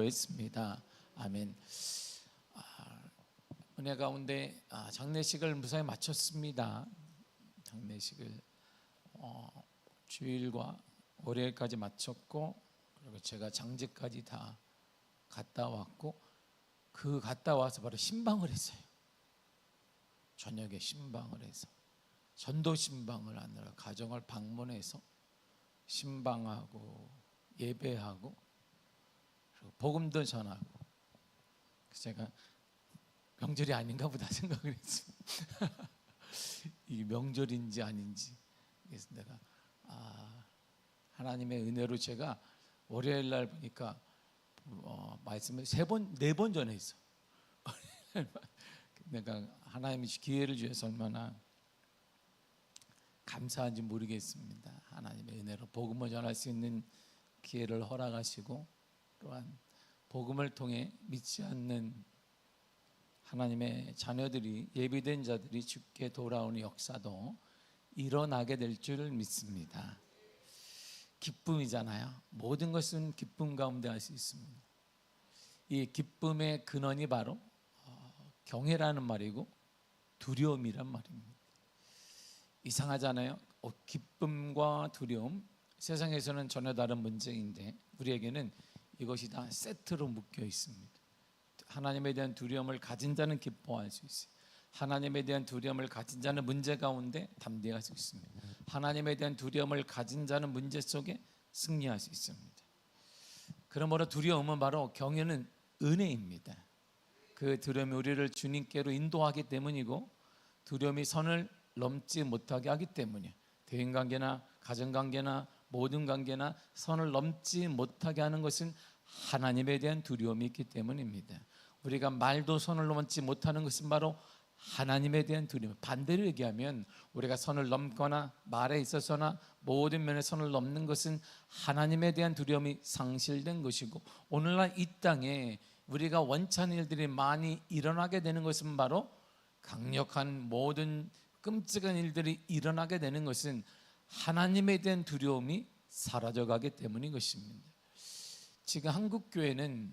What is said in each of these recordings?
했습니다. 아멘. 은혜 가운데 장례식을 무사히 마쳤습니다. 장례식을 주일과 월요일까지 마쳤고, 그리고 제가 장제까지 다 갔다 왔고, 그 갔다 와서 바로 신방을 했어요. 저녁에 신방을 해서 전도 신방을 하느라 가정을 방문해서 신방하고 예배하고 그리고 복음도 전하고, 제가 명절이 아닌가 보다 생각을 했습니다. 이게 명절인지 아닌지. 그래서 내가 하나님의 은혜로 제가 월요일 날 보니까 말씀을 네 번 전했어. 내가 하나님이 기회를 주셔서 얼마나 감사한지 모르겠습니다. 하나님의 은혜로 복음을 전할 수 있는 기회를 허락하시고, 또한 복음을 통해 믿지 않는 하나님의 자녀들이, 예비된 자들이 주께 돌아오는 역사도 일어나게 될 줄 믿습니다. 기쁨이잖아요. 모든 것은 기쁨 가운데 할 수 있습니다. 이 기쁨의 근원이 바로 경외라는 말이고 두려움이란 말입니다. 이상하잖아요. 기쁨과 두려움, 세상에서는 전혀 다른 문제인데 우리에게는 이것이 다 세트로 묶여 있습니다. 하나님에 대한 두려움을 가진 자는 기뻐할 수 있어요. 하나님에 대한 두려움을 가진 자는 문제 가운데 담대할 수 있습니다. 하나님에 대한 두려움을 가진 자는 문제 속에 승리할 수 있습니다. 그러므로 두려움은 바로 경외는 은혜입니다. 그 두려움이 우리를 주님께로 인도하기 때문이고, 두려움이 선을 넘지 못하게 하기 때문이에요. 대인관계나 가정관계나 모든 관계나 선을 넘지 못하게 하는 것은 하나님에 대한 두려움이 있기 때문입니다. 우리가 말도 선을 넘지 못하는 것은 바로 하나님에 대한 두려움. 반대로 얘기하면 우리가 선을 넘거나 말에 있어서나 모든 면에 선을 넘는 것은 하나님에 대한 두려움이 상실된 것이고, 오늘날 이 땅에 우리가 원치 않는 일들이 많이 일어나게 되는 것은 바로 강력한 모든 끔찍한 일들이 일어나게 되는 것은 하나님에 대한 두려움이 사라져가기 때문인 것입니다. 지금 한국 교회는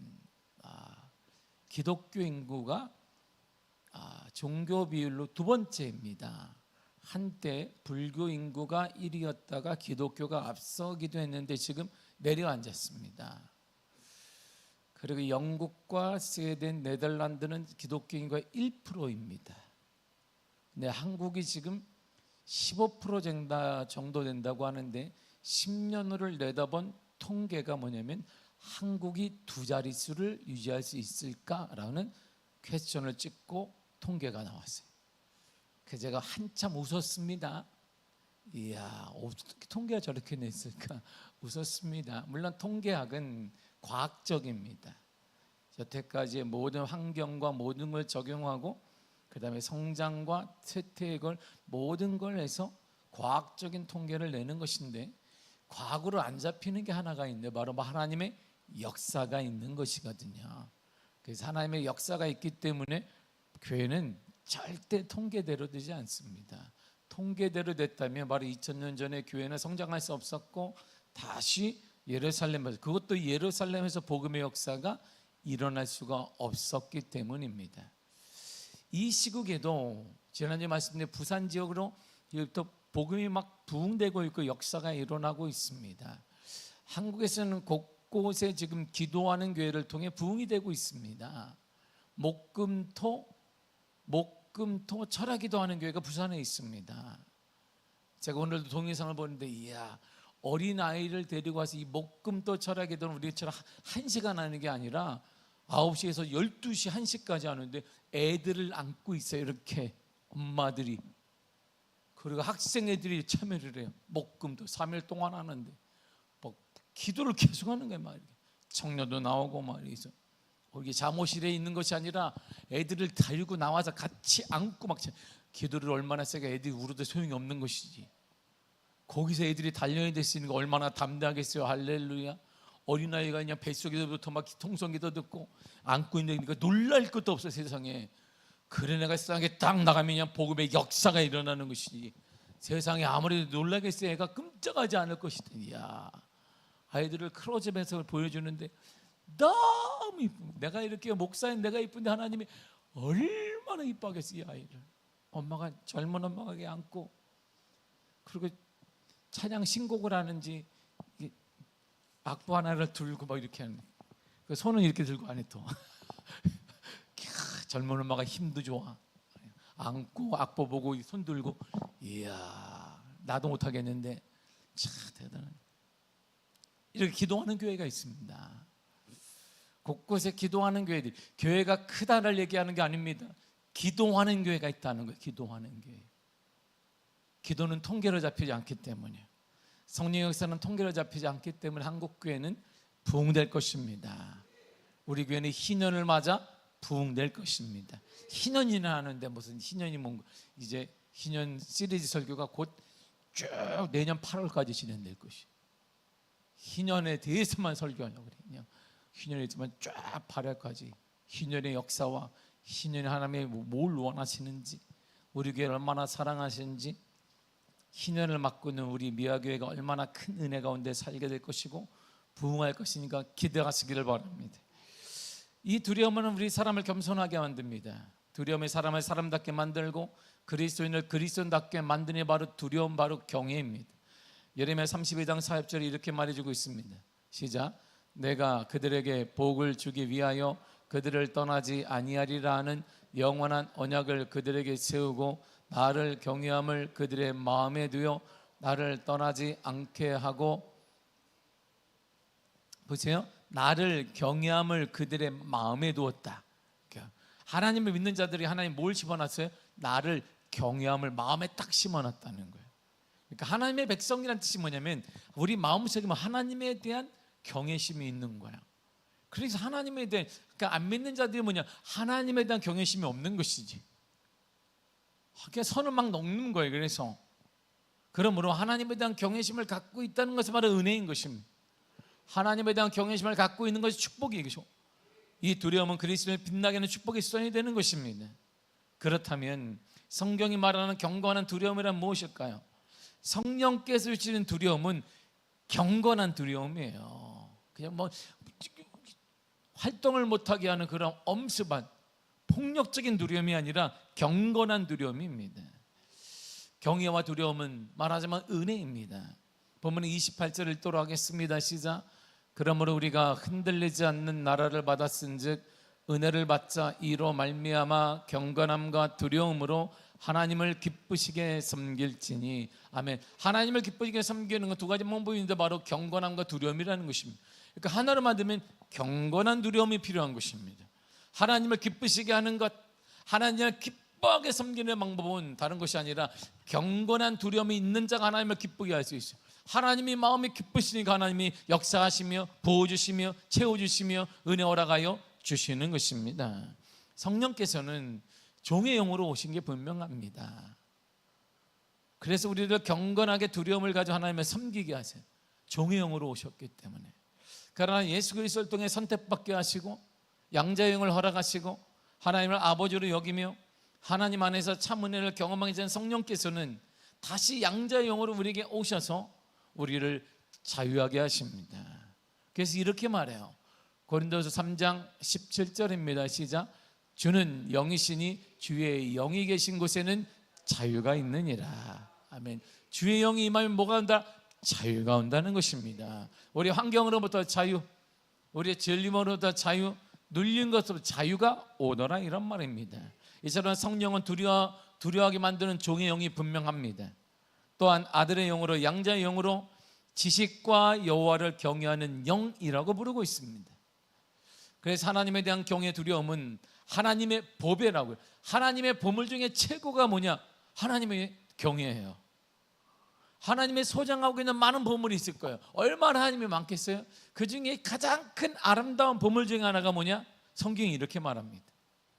기독교 인구가 종교 비율로 두 번째입니다. 한때 불교 인구가 1위였다가 기독교가 앞서기도 했는데 지금 내려앉았습니다. 그리고 영국과 스웨덴, 네덜란드는 기독교 인구가 1%입니다. 근데 한국이 지금 15% 정도 된다고 하는데, 10년을 내다본 통계가 뭐냐면 한국이 두 자릿수를 유지할 수 있을까라는 퀘스천을 찍고 통계가 나왔어요. 그래서 제가 한참 웃었습니다. 이야, 어떻게 통계가 저렇게 냈을까 웃었습니다. 물론 통계학은 과학적입니다. 여태까지의 모든 환경과 모든 걸 적용하고, 그 다음에 성장과 쇠퇴액을 모든 걸 해서 과학적인 통계를 내는 것인데, 과학으로 안 잡히는 게 하나가 있는데 바로 하나님의 역사가 있는 것이거든요. 그래서 하나님의 역사가 있기 때문에 교회는 절대 통계대로 되지 않습니다. 통계대로 됐다면 바로 2000년 전에 교회는 성장할 수 없었고, 다시 예루살렘에서, 그것도 예루살렘에서 복음의 역사가 일어날 수가 없었기 때문입니다. 이 시국에도 지난주에 말씀드린 부산 지역으로 또 복음이 막 부흥되고 있고 역사가 일어나고 있습니다. 한국에서는 곳곳에 지금 기도하는 교회를 통해 부흥이 되고 있습니다. 목금토 철야기도하는 교회가 부산에 있습니다. 제가 오늘도 동영상을 보는데, 이야, 어린아이를 데리고 와서 이 목금토 철야기도는 우리처럼 1시간 하는 게 아니라 9시에서 12시 1시까지 하는데 애들을 안고 있어요. 이렇게 엄마들이. 그리고 학생 애들이 참여를 해요. 목금도 3일 동안 하는데 뭐 기도를 계속 하는 거예요. 막 청년도 나오고 말이죠. 거기 잠옷실에 있는 것이 아니라 애들을 데리고 나와서 같이 안고 막 기도를 얼마나 세게, 애들이 울어도 소용이 없는 것이지. 거기서 애들이 단련이 될 수 있는 거 얼마나 담대하겠어요. 할렐루야. 어린아이가 그냥 뱃속에서부터 막 통성기도 듣고 안고 있는 거 놀랄 것도 없어 세상에. 그래, 내가 세상에 딱 나가면 그냥 복음의 역사가 일어나는 것이지. 세상에 아무리 놀라겠어요. 애가 끔찍하지 않을 것이다. 이야, 아이들을 클로즈업해서 보여주는데 너무 이쁘고, 내가 이렇게 목사인 내가 이쁜데 하나님이 얼마나 이뻐하겠어 이 아이를. 엄마가, 젊은 엄마가 안고, 그리고 찬양 신곡을 하는지 악보 하나를 들고 막 이렇게 하는, 그 손은 이렇게 들고 안에 또 젊은 엄마가 힘도 좋아, 안고 악보 보고 손 들고, 이야 나도 못하겠는데 참 대단한. 이렇게 기도하는 교회가 있습니다. 곳곳에 기도하는 교회들, 교회가 크다를 얘기하는 게 아닙니다. 기도하는 교회가 있다는 거예요. 기도하는 교회. 기도는 통계로 잡히지 않기 때문에, 성령 역사는 통계로 잡히지 않기 때문에 한국 교회는 부흥될 것입니다. 우리 교회는 희년을 맞아 부흥될 것입니다. 희년이나 하는데 무슨 희년이 뭔가, 이제 희년 시리즈 설교가 곧 쭉 내년 8월까지 진행될 것이. 희년에 대해서만 설교하려고 그래요. 희년에 대해서만 쫙 8월까지 희년의 역사와 희년의 하나님의 뭘 원하시는지, 우리 교회를 얼마나 사랑하시는지, 희년을 맡고 있는 우리 미아교회가 얼마나 큰 은혜 가운데 살게 될 것이고 부흥할 것이니까 기대하시기를 바랍니다. 이 두려움은 우리 사람을 겸손하게 만듭니다. 두려움이 사람을 사람답게 만들고 그리스도인을 그리스도인답게 만드는 바로 두려움, 바로 경외입니다. 예레미야 32장 4절에 이렇게 말해주고 있습니다. 시작. 내가 그들에게 복을 주기 위하여 그들을 떠나지 아니하리라 하는 영원한 언약을 그들에게 세우고 나를 경외함을 그들의 마음에 두어 나를 떠나지 않게 하고, 보세요, 나를 경외함을 그들의 마음에 두었다. 하나님을 믿는 자들이 하나님 뭘 심어놨어요? 나를 경외함을 마음에 딱 심어놨다는 거예요. 그러니까 하나님의 백성이라는 뜻이 뭐냐면 우리 마음속에 하나님에 대한 경외심이 있는 거야. 그래서 하나님에 대한, 그러니까 안 믿는 자들이 뭐냐, 하나님에 대한 경외심이 없는 것이지. 그냥 선을 막 넘는 거예요. 그래서 그러므로 하나님에 대한 경외심을 갖고 있다는 것은 바로 은혜인 것입니다. 하나님에 대한 경외심을 갖고 있는 것이 축복이죠. 이 두려움은 그리스도를 빛나게 하는 축복의 수단이 되는 것입니다. 그렇다면 성경이 말하는 견고한 두려움이란 무엇일까요? 성령께서 주시는 두려움은 경건한 두려움이에요. 그냥 뭐 활동을 못하게 하는 그런 엄습한 폭력적인 두려움이 아니라 경건한 두려움입니다. 경외와 두려움은 말하자면 은혜입니다. 본문 28절을 읽도록 하겠습니다. 시작. 그러므로 우리가 흔들리지 않는 나라를 받았은즉 은혜를 받자 이로 말미암아 경건함과 두려움으로 하나님을 기쁘시게 섬길지니. 아멘. 하나님을 기쁘시게 섬기는 건 두 가지 방법인데 바로 경건함과 두려움이라는 것입니다. 그러니까 하나로 만들면 경건한 두려움이 필요한 것입니다. 하나님을 기쁘시게 하는 것, 하나님을 기뻐하게 섬기는 방법은 다른 것이 아니라 경건한 두려움이 있는 자가 하나님을 기쁘게 할 수 있어요. 하나님이 마음이 기쁘시니까 하나님이 역사하시며 부어주시며 채워주시며 은혜 허락하여 주시는 것입니다. 성령께서는 종의 영으로 오신 게 분명합니다. 그래서 우리를 경건하게 두려움을 가지고 하나님을 섬기게 하세요. 종의 영으로 오셨기 때문에. 그러나 예수 그리스도를 통해 선택받게 하시고 양자의 영을 허락하시고 하나님을 아버지로 여기며 하나님 안에서 참 은혜를 경험하게 된 성령께서는 다시 양자의 영으로 우리에게 오셔서 우리를 자유하게 하십니다. 그래서 이렇게 말해요. 고린도서 3장 17절입니다. 시작. 주는 영이시니 주의 영이 계신 곳에는 자유가 있느니라. 아멘. 주의 영이 임하면 뭐가 온다? 자유가 온다는 것입니다. 우리 환경으로부터 자유, 우리의 진리로부터 자유, 눌린 것으로부터 자유가 오더라, 이런 말입니다. 이처럼 성령은 두려워하게 만드는 종의 영이 분명합니다. 또한 아들의 영으로, 양자의 영으로 지식과 여호와를 경외하는 영이라고 부르고 있습니다. 그래서 하나님에 대한 경외, 두려움은 하나님의 보배라고요. 하나님의 보물 중에 최고가 뭐냐? 하나님의 경외예요. 하나님의 소장하고 있는 많은 보물이 있을 거예요. 얼마나 하나님이 많겠어요? 그 중에 가장 큰 아름다운 보물 중에 하나가 뭐냐? 성경이 이렇게 말합니다.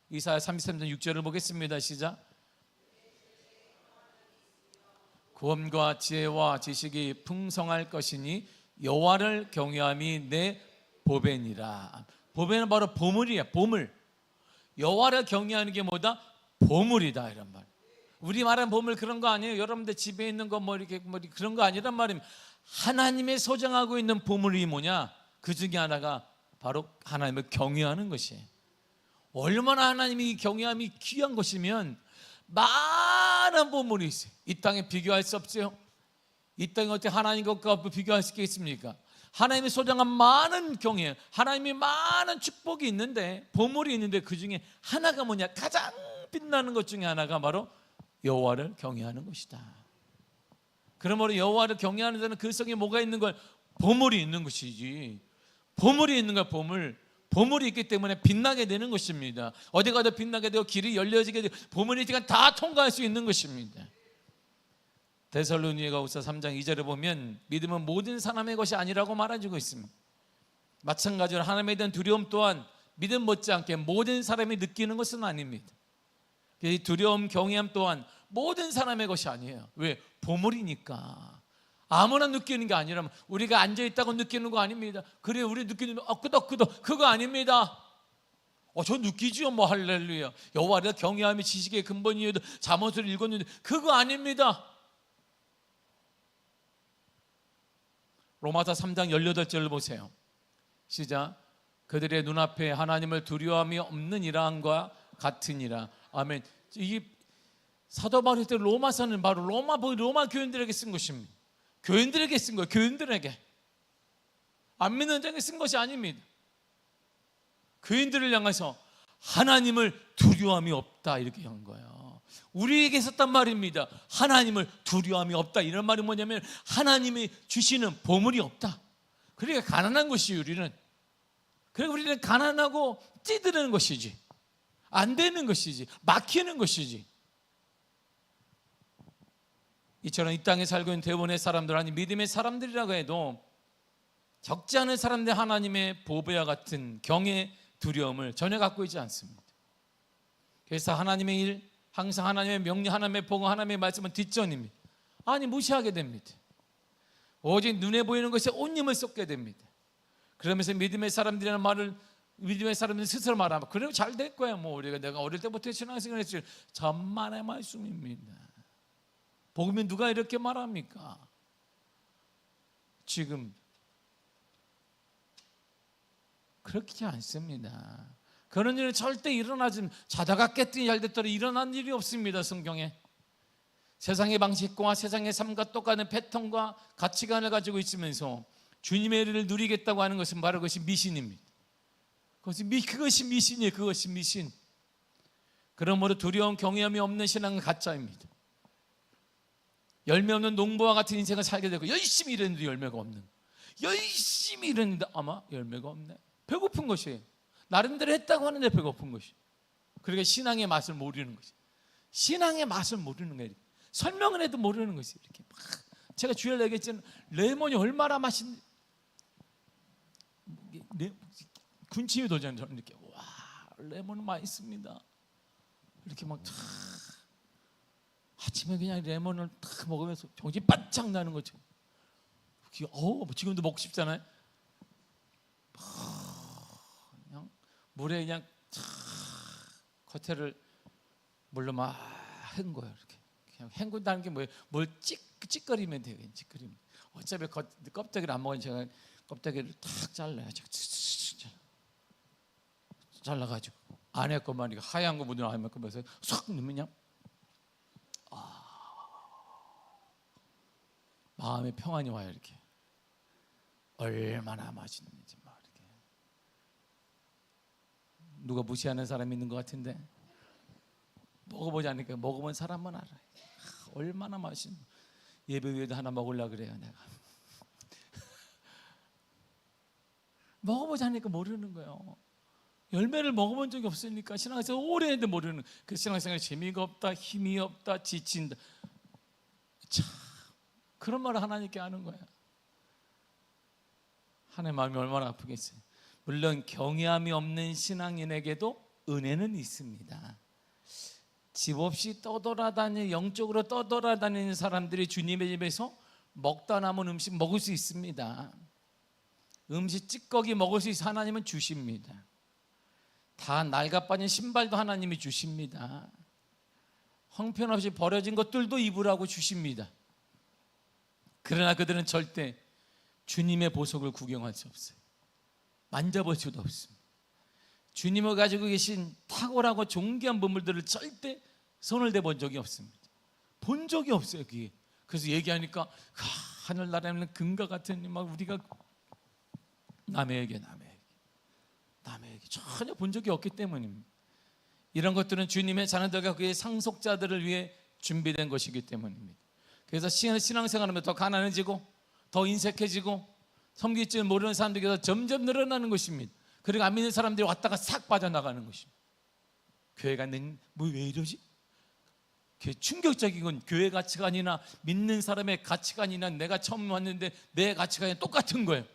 이사야 33장 6절을 보겠습니다. 시작. 구원과 지혜와 지식이 풍성할 것이니 여호와를 경외함이 내 보배니라. 보배는 바로 보물이에요. 보물. 여호와를 경외하는 게 뭐다? 보물이다, 이런 말. 우리 말하는 보물 그런 거 아니에요. 여러분들 집에 있는 거 뭐 이렇게 뭐 그런 거 아니란 말입니다. 하나님의 소장하고 있는 보물이 뭐냐? 그 중에 하나가 바로 하나님을 경외하는 것이에요. 얼마나 하나님이 경외함이 귀한 것이면 많은 보물이 있어요. 이 땅에 비교할 수 없어요. 이 땅에 어떻게 하나님 것과 비교할 수 있겠습니까? 하나님이 소장한 많은 경외, 하나님이 많은 축복이 있는데, 보물이 있는데 그 중에 하나가 뭐냐? 가장 빛나는 것 중에 하나가 바로 여호와를 경외하는 것이다. 그러므로 여호와를 경외하는 데는 그 속에 뭐가 있는 걸? 보물이 있는 것이지. 보물이 있는 거야. 보물이 있기 때문에 빛나게 되는 것입니다. 어디 가도 빛나게 되고 길이 열려지게 되고 보물이 있으니까 다 통과할 수 있는 것입니다. 데살로니가후서 3장 2절에 보면 믿음은 모든 사람의 것이 아니라고 말해주고 있습니다. 마찬가지로 하나님에 대한 두려움 또한 믿음 못지않게 모든 사람이 느끼는 것은 아닙니다. 이 두려움, 경외함 또한 모든 사람의 것이 아니에요. 왜? 보물이니까. 아무나 느끼는 게 아니라면, 우리가 앉아있다고 느끼는 거 아닙니다. 그래 우리 느끼는 끄덕끄덕 그거 아닙니다. 저 느끼지요. 뭐 할렐루야, 여호와를 경외함이 지식의 근본이어도 잠언을 읽었는데 그거 아닙니다. 로마서 3장 18절을 보세요. 시작. 그들의 눈앞에 하나님을 두려움이 없는 이라함과 같으니라. 아멘. 이 사도 바울이 때 로마서는 바로 로마 교인들에게 쓴 것입니다. 교인들에게 쓴 거예요. 교인들에게. 안 믿는 자에게 쓴 것이 아닙니다. 교인들을 향해서 하나님을 두려움이 없다 이렇게 한 거예요. 우리에게 썼단 말입니다. 하나님을 두려움이 없다. 이런 말이 뭐냐면 하나님이 주시는 보물이 없다. 그러니까 가난한 것이 우리는. 그러니까 우리는 가난하고 찌드는 것이지, 안 되는 것이지, 막히는 것이지. 이처럼 이 땅에 살고 있는 대부분의 사람들, 아니 믿음의 사람들이라고 해도 적지 않은 사람들 하나님의 보배와 같은 경외, 두려움을 전혀 갖고 있지 않습니다. 그래서 하나님의 일, 항상 하나님의 명령, 하나님의 복음, 하나님의 말씀은 뒷전입니다. 아니 무시하게 됩니다. 오직 눈에 보이는 것에 온 힘을 쏟게 됩니다. 그러면서 믿음의 사람들이라는 말을 믿음의 사람들이 스스로 말하면 그래 잘 될 거야. 뭐 우리가 내가 어릴 때부터 신앙생활 했지. 천만의 말씀입니다. 복음이 누가 이렇게 말합니까? 지금 그렇지 않습니다. 그런 일은 절대 일어나지, 자다가 깼더니 잘 됐더니 일어난 일이 없습니다. 성경에 세상의 방식과 세상의 삶과 똑같은 패턴과 가치관을 가지고 있으면서 주님의 일을 누리겠다고 하는 것은 바로 그것이 미신입니다. 그것이 미신이에요. 그것이 미신. 그러므로 두려움, 경외함이 없는 신앙은 가짜입니다. 열매 없는 농부와 같은 인생을 살게 되고 열심히 일했는데 열매가 없는, 열심히 일했는데 아마 열매가 없네. 배고픈 것이에요. 나름대로 했다고 하는데 배고픈 것이. 그러니까 신앙의 맛을 모르는 것이. 신앙의 맛을 모르는 거예요. 설명을 해도 모르는 것이. 이렇게 막 제가 주일 얘기했지만 레몬이 얼마나 맛있는, 군침이 돌잖아요. 저는 이렇게 와 레몬은 맛있습니다. 이렇게 막 아침에 그냥 레몬을 탁 먹으면서 정신 바짝 나는 거죠. 지금도 먹고 싶잖아요. 그냥 물에 그냥 겉에를 물로 막 헹궈요. 이렇게 그냥 헹군다는 게 뭐예요? 뭘 찌꺼리면 돼요. 찌꺼리면. 어차피 껍데기를 안 먹으니 제가 껍데기를 탁 잘라요. 잘라가지고 안에 것만 이렇게 하얀 거 묻은 안에 것만 해서 쏙 넣으면 그냥 마음의 평안이 와요. 이렇게 얼마나 맛있는지 막 이렇게. 누가 무시하는 사람이 있는 것 같은데 먹어보지 않으니까 먹어본 사람만 알아요. 얼마나 맛있는. 예배 위에도 하나 먹으려고 그래요. 내가 먹어보지 않으니까 모르는 거예요. 열매를 먹어본 적이 없으니까 신앙생활 오래 했는데 모르는. 그 신앙생활 재미가 없다, 힘이 없다, 지친다. 참 그런 말을 하나님께 하는 거야. 하나님의 마음이 얼마나 아프겠어요. 물론 경외함이 없는 신앙인에게도 은혜는 있습니다. 집 없이 떠돌아다니는, 영적으로 떠돌아다니는 사람들이 주님의 집에서 먹다 남은 음식 먹을 수 있습니다. 음식 찌꺼기 먹을 수 있어 하나님은 주십니다. 다 낡아 빠진 신발도 하나님이 주십니다. 형편없이 버려진 것들도 입으라고 주십니다. 그러나 그들은 절대 주님의 보석을 구경할 수 없어요. 만져볼 수도 없습니다. 주님을 가지고 계신 탁월하고 존귀한 보물들을 절대 손을 대본 적이 없습니다. 본 적이 없어요. 그게. 그래서 얘기하니까 하늘나라에는 금과 같은 막 우리가 남에게 전혀 본 적이 없기 때문입니다. 이런 것들은 주님의 자녀들과 그의 상속자들을 위해 준비된 것이기 때문입니다. 그래서 신앙생활하면 더 가난해지고 더 인색해지고 섬길 줄 모르는 사람들이 점점 늘어나는 것입니다. 그리고 안 믿는 사람들이 왔다가 싹 빠져나가는 것입니다. 교회가 왜 이러지? 충격적인 건 교회 가치관이나 믿는 사람의 가치관이나 내가 처음 왔는데 내 가치관이 똑같은 거예요.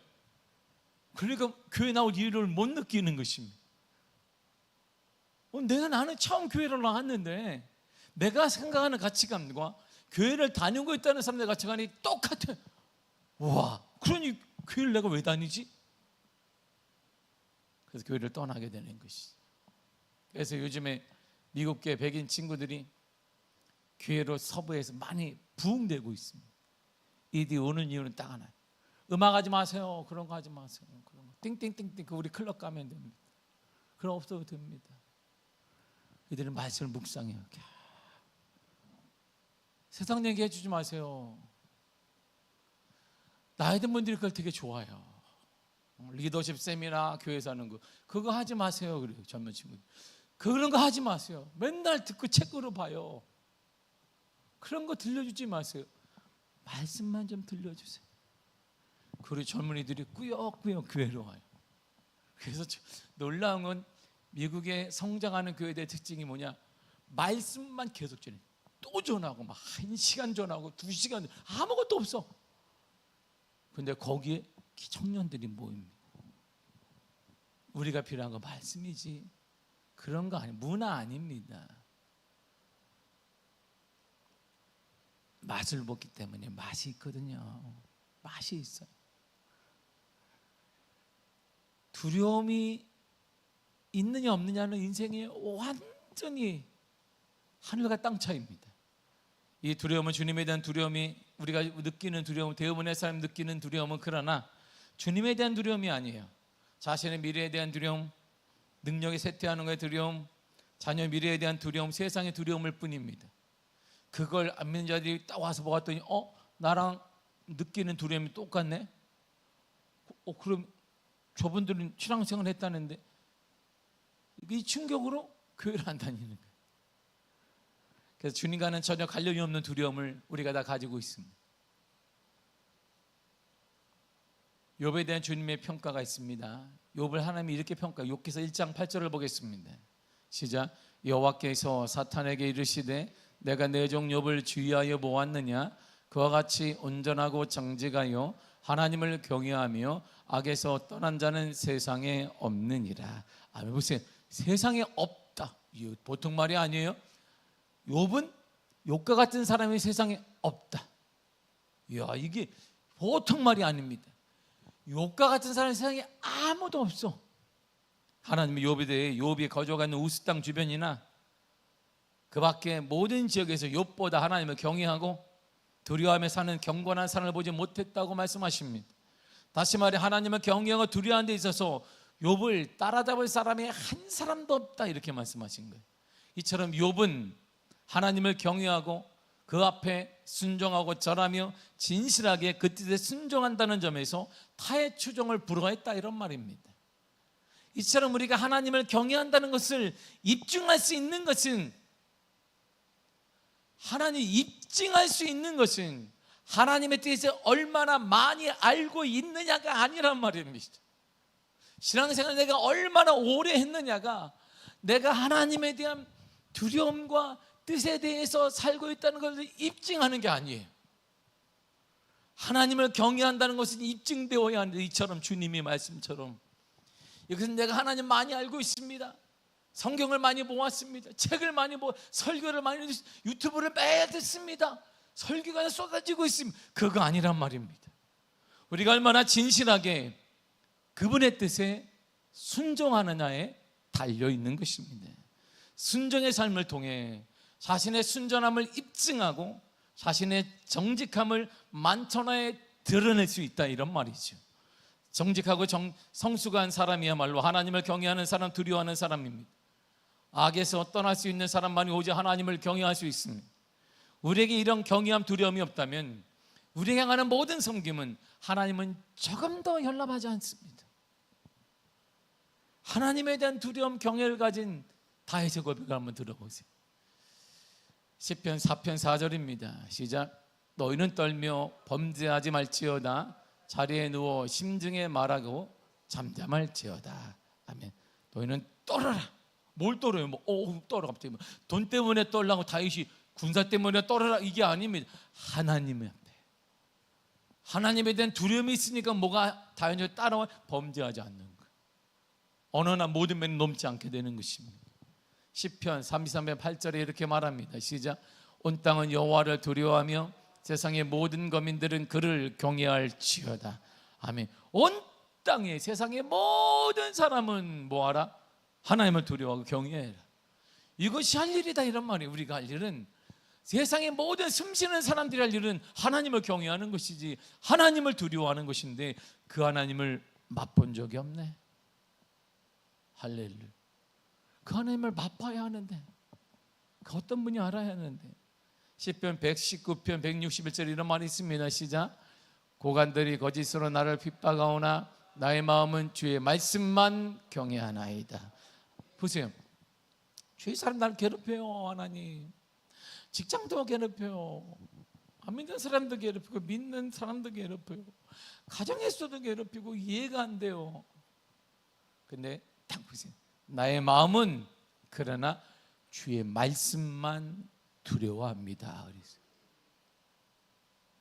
그러니까 교회 나올 이유를 못 느끼는 것입니다. 나는 처음 교회를 나왔는데 내가 생각하는 가치관과 교회를 다니고 있다는 사람들의 가치관이 똑같아요. 와, 그러니 교회를 내가 왜 다니지? 그래서 교회를 떠나게 되는 것이죠. 그래서 요즘에 미국계 백인 친구들이 교회로 서부에서 많이 부흥되고 있습니다. 이들이 오는 이유는 딱 하나예요. 음악하지 마세요. 그런 거 하지 마세요. 그런 거 띵띵띵띵 우리 클럽 가면 됩니다. 그럼 없어도 됩니다. 이들은 말씀을 묵상해요. 세상 얘기해 주지 마세요. 나이 든 분들이 그걸 되게 좋아해요. 리더십 세미나 교회에서 하는 거 그거 하지 마세요. 그래요. 젊은 친구들 그런 거 하지 마세요. 맨날 듣고 책으로 봐요. 그런 거 들려주지 마세요. 말씀만 좀 들려주세요. 그리고 젊은이들이 꾸역꾸역 교회로 와요. 그래서 놀라운 건 미국의 성장하는 교회의 특징이 뭐냐? 말씀만 계속 전해. 또 전하고 막 1시간 전하고 2시간 아무것도 없어. 근데 거기에 청년들이 모입니다. 우리가 필요한 건 말씀이지 그런 거 아니에요. 문화 아닙니다. 맛을 보기 때문에 맛이 있거든요. 맛이 있어요. 두려움이 있느냐 없느냐는 인생의 완전히 하늘과 땅 차이입니다. 이 두려움은 주님에 대한 두려움이 우리가 느끼는 두려움, 대부분의 사람이 느끼는 두려움은 그러나 주님에 대한 두려움이 아니에요. 자신의 미래에 대한 두려움, 능력이 쇠퇴하는 것의 두려움, 자녀 미래에 대한 두려움, 세상의 두려움일 뿐입니다. 그걸 안 믿는 자들이 딱 와서 보았더니 나랑 느끼는 두려움이 똑같네? 그럼 저분들은 신앙생활 했다는데 이 충격으로 교회를 안 다니는 거예요. 그래서 주님과는 전혀 관련이 없는 두려움을 우리가 다 가지고 있습니다. 욥에 대한 주님의 평가가 있습니다. 욥을 하나님이 이렇게 평가해요. 욥기서 1장 8절을 보겠습니다. 시작. 여호와께서 사탄에게 이르시되 내가 내 종 욥을 주의하여 보았느냐? 그와 같이 온전하고 정직하여 하나님을 경외하며 악에서 떠난 자는 세상에 없느니라. 아멘. 보세요. 세상에 없다. 보통 말이 아니에요. 욥은 욥과 같은 사람이 세상에 없다. 이야, 이게 보통 말이 아닙니다. 욥과 같은 사람이 세상에 아무도 없어. 하나님의 욥에 대해 욥이 거주하는 우스 땅 주변이나 그 밖에 모든 지역에서 욥보다 하나님을 경외하고 두려워하며 사는 경건한 삶을 보지 못했다고 말씀하십니다. 다시 말해 하나님을 경외하고 두려워하는 데 있어서 욥을 따라잡을 사람이 한 사람도 없다 이렇게 말씀하신 거예요. 이처럼 욥은 하나님을 경외하고 그 앞에 순종하고 절하며 진실하게 그 뜻에 순종한다는 점에서 타의 추종을 불허했다 이런 말입니다. 이처럼 우리가 하나님을 경외한다는 것을 입증할 수 있는 것은 하나님의 뜻에 얼마나 많이 알고 있느냐가 아니란 말입니다. 신앙생활 내가 얼마나 오래 했느냐가 내가 하나님에 대한 두려움과 뜻에 대해서 살고 있다는 것을 입증하는 게 아니에요. 하나님을 경외한다는 것은 입증되어야 하는데 이처럼 주님의 말씀처럼 이것은 내가 하나님 많이 알고 있습니다. 성경을 많이 모았습니다. 책을 많이 설교를 많이 유튜브를 매일 듣습니다. 설교가 쏟아지고 있습니다. 그거 아니란 말입니다. 우리가 얼마나 진실하게 그분의 뜻에 순종하느냐에 달려있는 것입니다. 순종의 삶을 통해 자신의 순전함을 입증하고 자신의 정직함을 만천하에 드러낼 수 있다 이런 말이죠. 정직하고 성숙한 사람이야말로 하나님을 경외하는 사람, 두려워하는 사람입니다. 악에서 떠날 수 있는 사람만이 오직 하나님을 경외할 수 있습니다. 우리에게 이런 경외함, 두려움이 없다면 우리에게 향하는 모든 섬김은 하나님은 조금 더 연락하지 않습니다. 하나님에 대한 두려움, 경외를 가진 다윗의 고백을 한번 들어보세요. 시편 4편 4절입니다. 시작. 너희는 떨며 범죄하지 말지어다. 자리에 누워 심중에 말하고 잠잠할지어다. 아멘. 너희는 떨어라. 뭘 떨어요? 떨어 갑자기. 돈 때문에 떨라고 다윗이 군사 때문에 떨어라 이게 아닙니다. 하나님 앞에 하나님에 대한 두려움이 있으니까 뭐가 다윗을 따라와? 범죄하지 않는 것. 언어나 모든 면이 넘지 않게 되는 것입니다. 시편 33편 8절에 이렇게 말합니다. 시작. 온 땅은 여호와를 두려워하며 세상의 모든 거민들은 그를 경외할지어다. 아멘. 온 땅에 세상의 모든 사람은 뭐하라? 하나님을 두려워하고 경외해라. 이것이 할 일이다 이런 말이에요. 우리가 할 일은, 세상의 모든 숨쉬는 사람들이 할 일은 하나님을 경외하는 것이지 하나님을 두려워하는 것인데 그 하나님을 맛본 적이 없네. 할렐루야. 그 하나님을 맛봐야 하는데, 그 어떤 분이 알아야 하는데. 시편 119편 161절 이런 말이 있습니다. 시작. 고관들이 거짓으로 나를 핍박하오나 나의 마음은 주의 말씀만 경외하나이다. 보세요. 주위 사람 나를 괴롭혀요. 하나님. 직장도 괴롭혀요. 안 믿는 사람도 괴롭히고 믿는 사람도 괴롭혀요. 가정에서도 괴롭히고 이해가 안 돼요. 근데 딱 보세요. 나의 마음은 그러나 주의 말씀만 두려워합니다. 그래서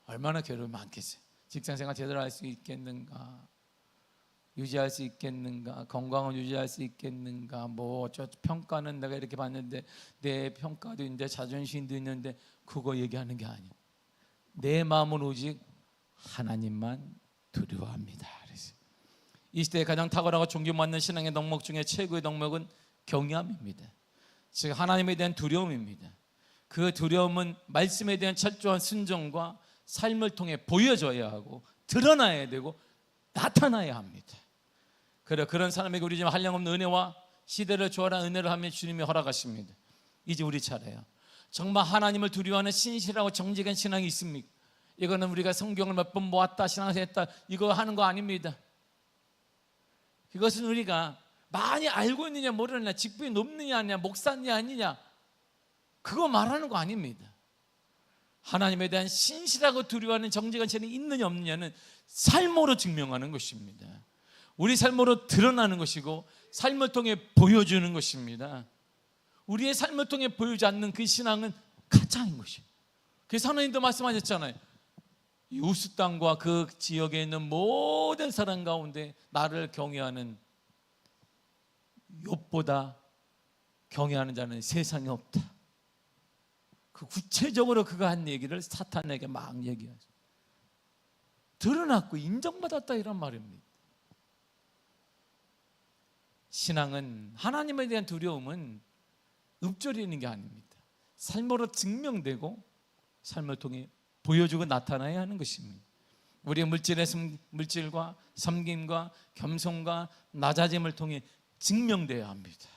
얼마나 괴로움이 많겠어요. 직장생활 제대로 할 수 있겠는가, 유지할 수 있겠는가, 건강을 유지할 수 있겠는가, 저 평가는 내가 이렇게 봤는데 내 평가도 있는데 자존심도 있는데 그거 얘기하는 게 아니에요. 내 마음은 오직 하나님만 두려워합니다. 그래서 이 시대에 가장 탁월하고 존경받는 신앙의 덕목 중에 최고의 덕목은 경외함입니다. 즉 하나님에 대한 두려움입니다. 그 두려움은 말씀에 대한 철저한 순종과 삶을 통해 보여져야 하고 드러나야 되고 나타나야 합니다. 그런 사람에게 우리 지금 한량없는 은혜와 시대를 초월한 은혜를 하며 주님이 허락하십니다. 이제 우리 차례예요. 정말 하나님을 두려워하는 신실하고 정직한 신앙이 있습니까? 이거는 우리가 성경을 몇 번 모았다 신앙생활 했다 이거 하는 거 아닙니다. 이것은 우리가 많이 알고 있느냐 모르느냐, 직분이 높느냐 아니냐, 목사냐 아니냐, 그거 말하는 거 아닙니다. 하나님에 대한 신실하고 두려워하는 정직한 신앙이 있느냐 없느냐는 삶으로 증명하는 것입니다. 우리 삶으로 드러나는 것이고 삶을 통해 보여주는 것입니다. 우리의 삶을 통해 보여주지 않는 그 신앙은 가짜인 것이에요. 그래서 하나님도 말씀하셨잖아요. 이 우스 땅과 그 지역에 있는 모든 사람 가운데 나를 경외하는 욥보다 경외하는 자는 세상에 없다. 그 구체적으로 그가 한 얘기를 사탄에게 막 얘기하죠. 드러났고 인정받았다 이런 말입니다. 신앙은, 하나님에 대한 두려움은 읊조리는 게 아닙니다. 삶으로 증명되고 삶을 통해 보여주고 나타나야 하는 것입니다. 우리의 물질과 섬김과 겸손과 낮아짐을 통해 증명되어야 합니다.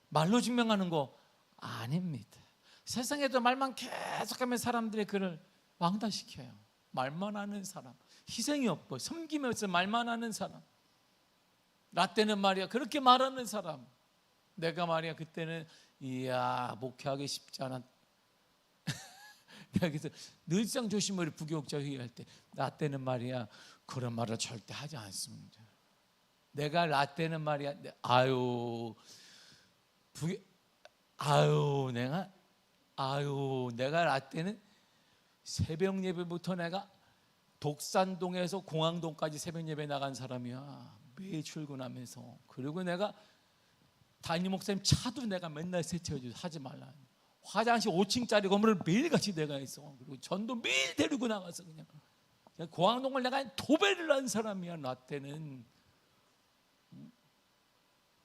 말로 증명하는 거 아닙니다. 세상에도 말만 계속하면 사람들이 그를 왕따시켜요. 말만 하는 사람, 희생이 없고 섬김이 없어 말만 하는 사람, 라떼는 말이야 그렇게 말하는 사람. 내가 말이야 그때는 이야 목회하기 쉽지 않아. 내가 그래서 늘상 조심을 부교육자 회의할 때 라떼는 말이야 그런 말을 절대 하지 않습니다. 내가 라떼는 말이야 내가 라떼는 새벽 예배부터 내가 독산동에서 공항동까지 새벽 예배 나간 사람이야. 매일 출근하면서. 그리고 내가 담임 목사님 차도 내가 맨날 세차해줘서 하지 말라. 화장실 5층짜리 건물을 매일같이 내가 했어. 그리고 전도 매일 데리고 나가서 그냥 공항동을 내가 도배를 한 사람이야. 라떼는.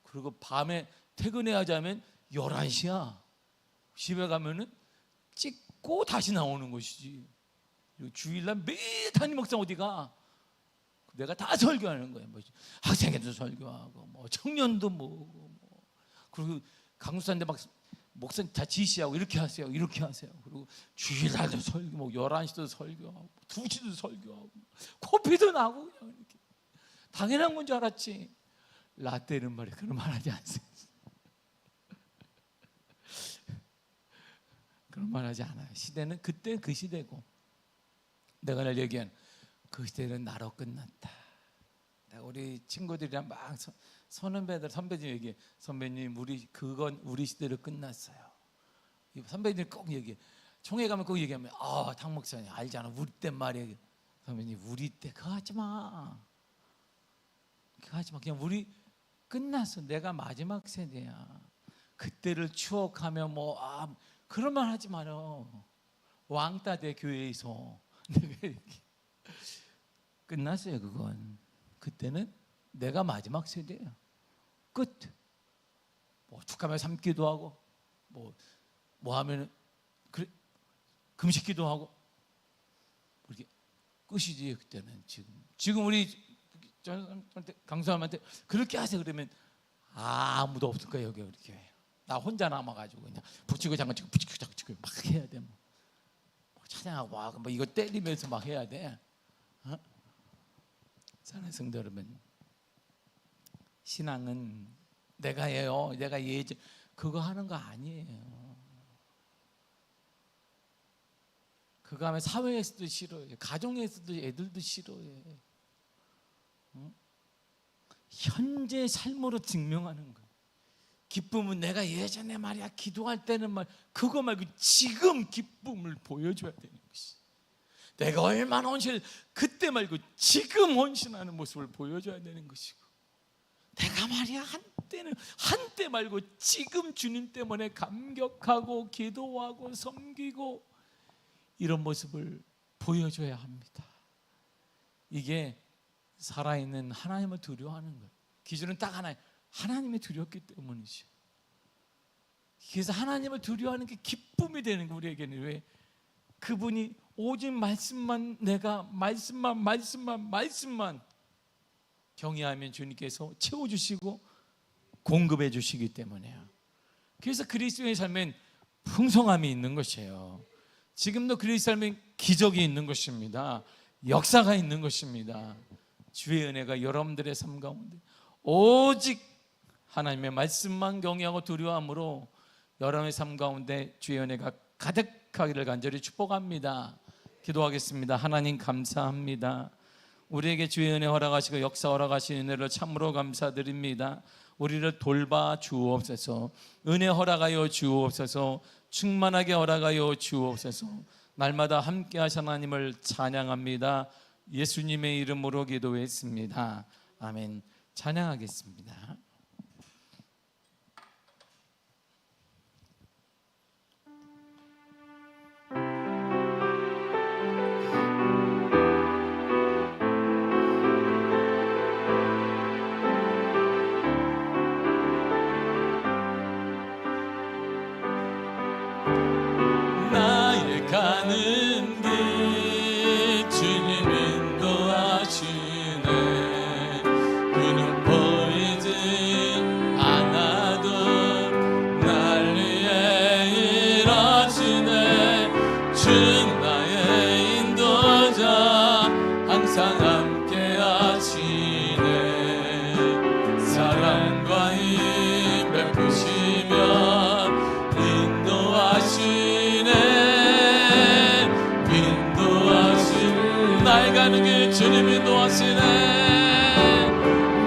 그리고 밤에 퇴근해야 하자면 11시야. 집에 가면은 찍고 다시 나오는 것이지. 그리고 주일날 매일 담임 목사 어디가? 내가 다 설교하는 거예요. 뭐 학생회도 설교하고 뭐 청년도 뭐 그리고 강수사인데 막 목사님 다 지시하고 이렇게 하세요, 이렇게 하세요. 그리고 주일날도 설교, 뭐 11시도 설교하고 2시도 설교하고 코피도 나고 그냥 이렇게 당연한 건 줄 알았지. 라떼는 말이야 그런 말 하지 않습니다. 그런 말 하지 않아요. 시대는 그때 그 시대고, 내가 늘 얘기한 그 시대는 나로 끝났다. 내가 우리 친구들이랑 막 선배들 얘기해. 선배님 그건 우리 시대로 끝났어요. 선배님 꼭 얘기해. 총회 가면 꼭 얘기하면 당 목사님 알잖아 우리 때 말이야. 선배님 우리 때 그거 하지 마. 그거 하지 마. 그냥 우리 끝났어. 내가 마지막 세대야. 그때를 추억하며 그런 말 하지 말어. 왕따대 교회에서 내가 끝났어요. 그건 그때는 내가 마지막 세대야. 끝. 축하며 삼기도 하고 뭐 하면 그래 금식기도 하고 이렇게 끝이지. 그때는 지금 우리 강수함한테 그렇게 하세요 그러면 아무도 없을 거예요. 여기 우리 교회 나 혼자 남아가지고 그냥 붙이고 장구치고 붙이고 장구치고 막 해야 돼. 뭐 찬양하고 뭐 이거 때리면서 막 해야 돼. 사랑하는 성도 여러분, 신앙은 내가 해요. 내가 예전 그거 하는 거 아니에요. 그거 하면 사회에서도 싫어해. 가정에서도 애들도 싫어해. 현재 삶으로 증명하는 거예요. 기쁨은 내가 예전에 말이야 기도할 때는 그거 말고 지금 기쁨을 보여줘야 되는 것이. 내가 얼마나 그때 말고 지금 헌신하는 모습을 보여줘야 되는 것이고, 내가 말이야 한때 말고 지금 주님 때문에 감격하고 기도하고 섬기고 이런 모습을 보여줘야 합니다. 이게 살아있는 하나님을 두려워하는 거예요. 기준은 딱 하나예요. 하나님이 두렵기 때문이죠. 그래서 하나님을 두려워하는 게 기쁨이 되는 거 우리에게는. 왜? 그분이 오직 말씀만 내가 말씀만 경외하면 주님께서 채워주시고 공급해 주시기 때문에요. 그래서 그리스도의 삶엔 풍성함이 있는 것이에요. 지금도 그리스도의 삶엔 기적이 있는 것입니다. 역사가 있는 것입니다. 주의 은혜가 여러분들의 삶 가운데 오직 하나님의 말씀만 경외하고 두려워함으로 여러분의 삶 가운데 주의 은혜가 가득하기를 간절히 축복합니다. 기도하겠습니다. 하나님 감사합니다. 우리에게 주의 은혜 허락하시고 역사 허락하신 은혜를 참으로 감사드립니다. 우리를 돌봐 주옵소서. 은혜 허락하여 주옵소서. 충만하게 허락하여 주옵소서. 날마다 함께 하신 하나님을 찬양합니다. 예수님의 이름으로 기도했습니다. 아멘. 찬양하겠습니다. 나의 가는 길 주님 인도하시네. 그는 보이지 않아도 날 위해 일하시네. 주 나의 인도자 항상 함께 하시네. 사랑과 힘 베푸시며 나의 가는 길 주님 인도하시네.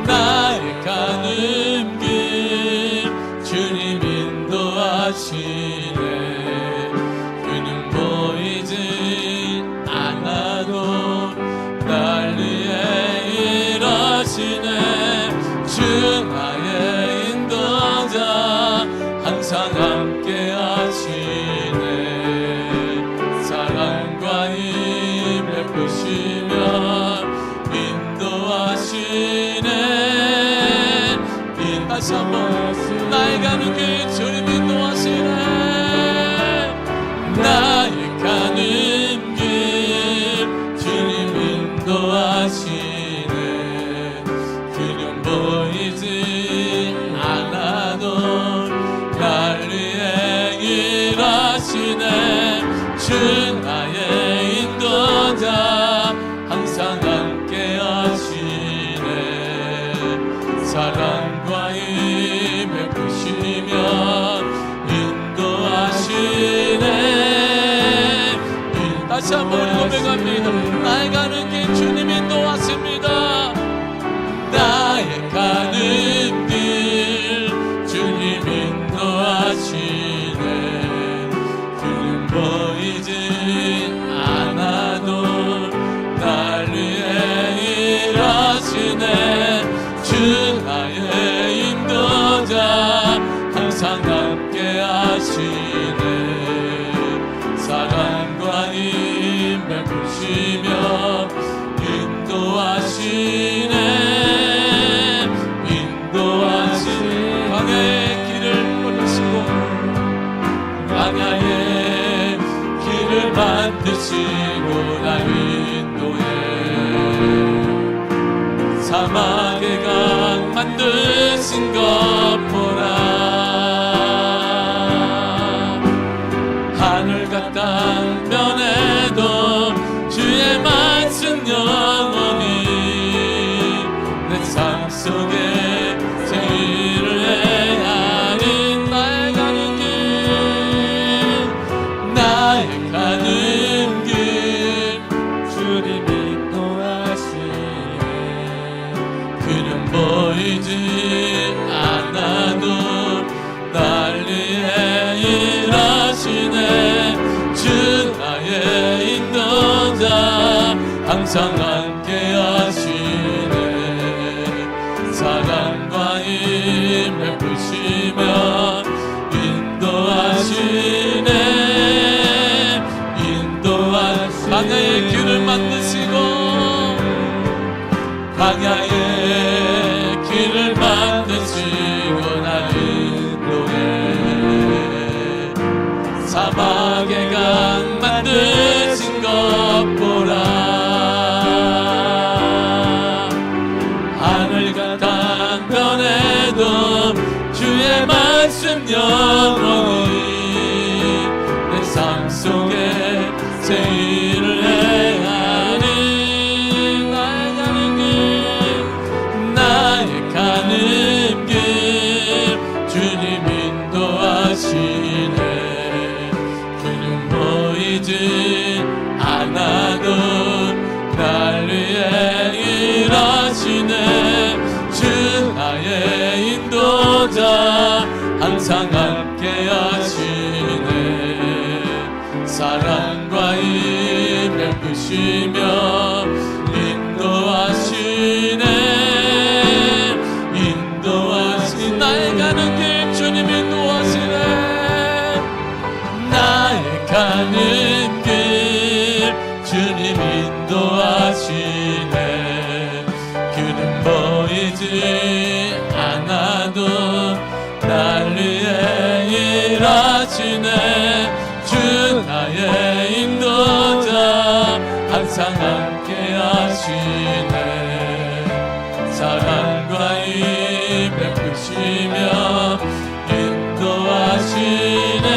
나의 가는 길 주님 인도하시네. 그는 보이지 않아도 날 위해 일하시네. 주 나의 인도자 항상 함께 하시네. 사랑과 힘 베푸시며 인도하시네. 다시 한번 나의 가는 길 주님 인도하시네. 나의 가는 길 주님 인도하시네. 주 나의 인도자 항상 함께 하시네. 사랑과 힘을 부시며 인도하시네. 다시 한번 우리 고백합니다. 나의 가는 길 주님 인도하십니다. 나의 가는 길 주님 인도하시네. 그는 보이지 않아도 날 위해 일하시네. 주 나의 인도자 항상 함께 하시네. 사랑과 힘을 부시며 인도하시네. 인도하시네. 광야의 길을 걸으시고 광야의 길을 만드시고 날 인도해. 사막의 강 만드신 것 보라. 하늘과 땅 변해도 주의 말씀 영원히 내 삶 속에 제일을 해야 하는 나의 가는 길. 나의 가는 길 주님 인도하시네. 그는 보이지 않아도 날 위해 일하시네. 주 나의 인도자 항상 함께 하시네. 사랑과 힘을 부시며 인도하시네. 인도하시네. 광야의 길을 만드시고 광야의 길을 만드시고 날 인도해. 사막의 강 만드신 것 보라. 하늘과 땅 변해도 주의 말씀 영원히 내 삶 속에 제일을 해야 하는 나의 가는 길. 나의 가는 길 주님 인도하시네. 그는 보이지 않아도 날 위해 일하시네. 주 나의 인도자 항상 함께 하시네. 사랑과 힘을 부시며 인도하시네. 인도하시네. 나의 가는 길 주님 인도하시네. 나의 가는 길 주님 인도하시네. 그는 보이지 않아도 날 위해 일하시네. 주 나의 인도자 항상 함께 하시네. 사랑과 힘을 부시며 인도하시네.